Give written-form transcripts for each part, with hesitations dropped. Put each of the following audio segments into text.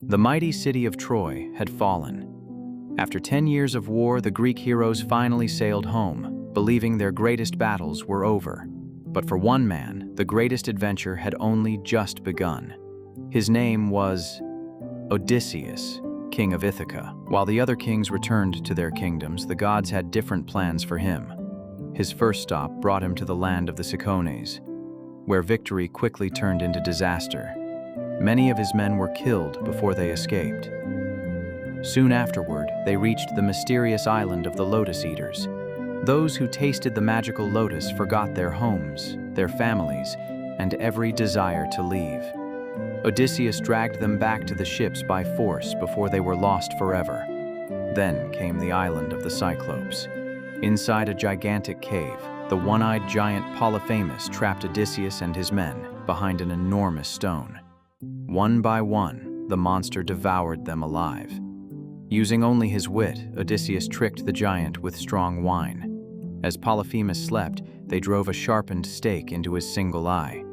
The mighty city of Troy had fallen. After 10 years of war, the Greek heroes finally sailed home, believing their greatest battles were over. But for one man, the greatest adventure had only just begun. His name was Odysseus, king of Ithaca. While the other kings returned to their kingdoms, the gods had different plans for him. His first stop brought him to the land of the Cicones, where victory quickly turned into disaster. Many of his men were killed before they escaped. Soon afterward, they reached the mysterious island of the Lotus Eaters. Those who tasted the magical lotus forgot their homes, their families, and every desire to leave. Odysseus dragged them back to the ships by force before they were lost forever. Then came the island of the Cyclopes. Inside a gigantic cave, the one-eyed giant Polyphemus trapped Odysseus and his men behind an enormous stone. One by one, the monster devoured them alive. Using only his wit, Odysseus tricked the giant with strong wine. As Polyphemus slept, they drove a sharpened stake into his single eye.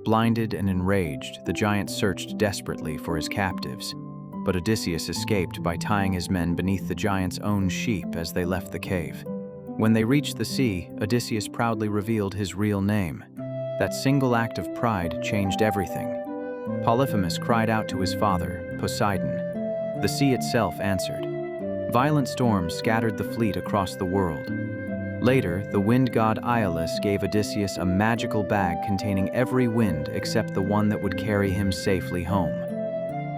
Blinded and enraged, the giant searched desperately for his captives. But Odysseus escaped by tying his men beneath the giant's own sheep as they left the cave. When they reached the sea, Odysseus proudly revealed his real name. That single act of pride changed everything. Polyphemus cried out to his father, Poseidon. The sea itself answered. Violent storms scattered the fleet across the world. Later, the wind god Aeolus gave Odysseus a magical bag containing every wind except the one that would carry him safely home.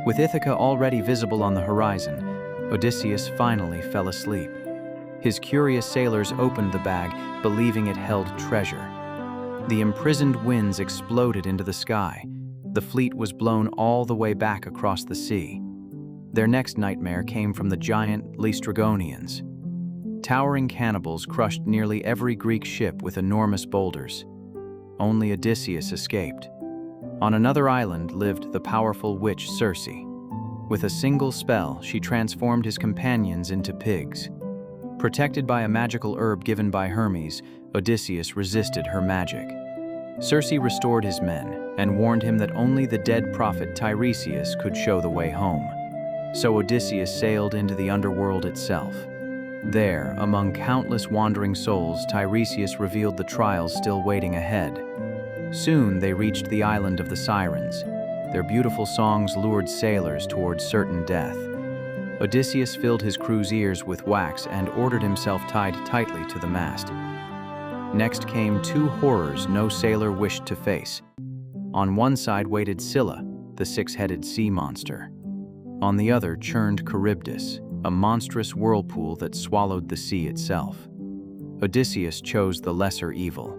With Ithaca already visible on the horizon, Odysseus finally fell asleep. His curious sailors opened the bag, believing it held treasure. The imprisoned winds exploded into the sky. The fleet was blown all the way back across the sea. Their next nightmare came from the giant Laestrygonians. Towering cannibals crushed nearly every Greek ship with enormous boulders. Only Odysseus escaped. On another island lived the powerful witch Circe. With a single spell, she transformed his companions into pigs. Protected by a magical herb given by Hermes, Odysseus resisted her magic. Circe restored his men and warned him that only the dead prophet Tiresias could show the way home. So Odysseus sailed into the underworld itself. There, among countless wandering souls, Tiresias revealed the trials still waiting ahead. Soon they reached the island of the Sirens. Their beautiful songs lured sailors towards certain death. Odysseus filled his crew's ears with wax and ordered himself tied tightly to the mast. Next came two horrors no sailor wished to face. On one side waited Scylla, the six-headed sea monster. On the other churned Charybdis, a monstrous whirlpool that swallowed the sea itself. Odysseus chose the lesser evil.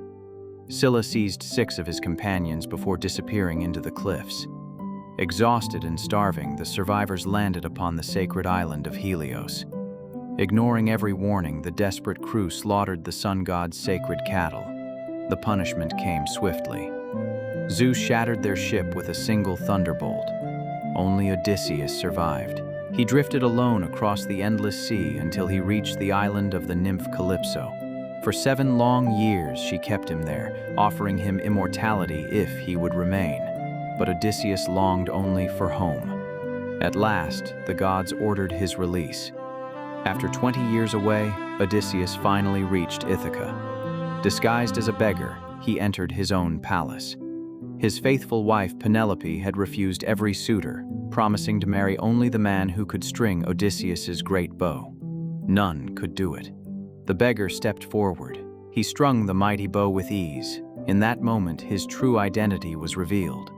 Scylla seized 6 of his companions before disappearing into the cliffs. Exhausted and starving, the survivors landed upon the sacred island of Helios. Ignoring every warning, the desperate crew slaughtered the sun god's sacred cattle. The punishment came swiftly. Zeus shattered their ship with a single thunderbolt. Only Odysseus survived. He drifted alone across the endless sea until he reached the island of the nymph Calypso. For 7 long years she kept him there, offering him immortality if he would remain. But Odysseus longed only for home. At last, the gods ordered his release. After 20 years away, Odysseus finally reached Ithaca. Disguised as a beggar, he entered his own palace. His faithful wife Penelope had refused every suitor, promising to marry only the man who could string Odysseus's great bow. None could do it. The beggar stepped forward. He strung the mighty bow with ease. In that moment, his true identity was revealed.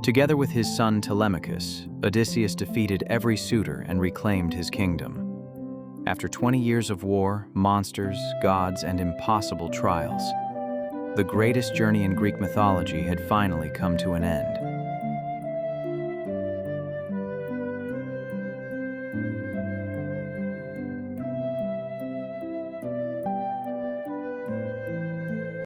Together with his son Telemachus, Odysseus defeated every suitor and reclaimed his kingdom. After 20 years of war, monsters, gods, and impossible trials, the greatest journey in Greek mythology had finally come to an end.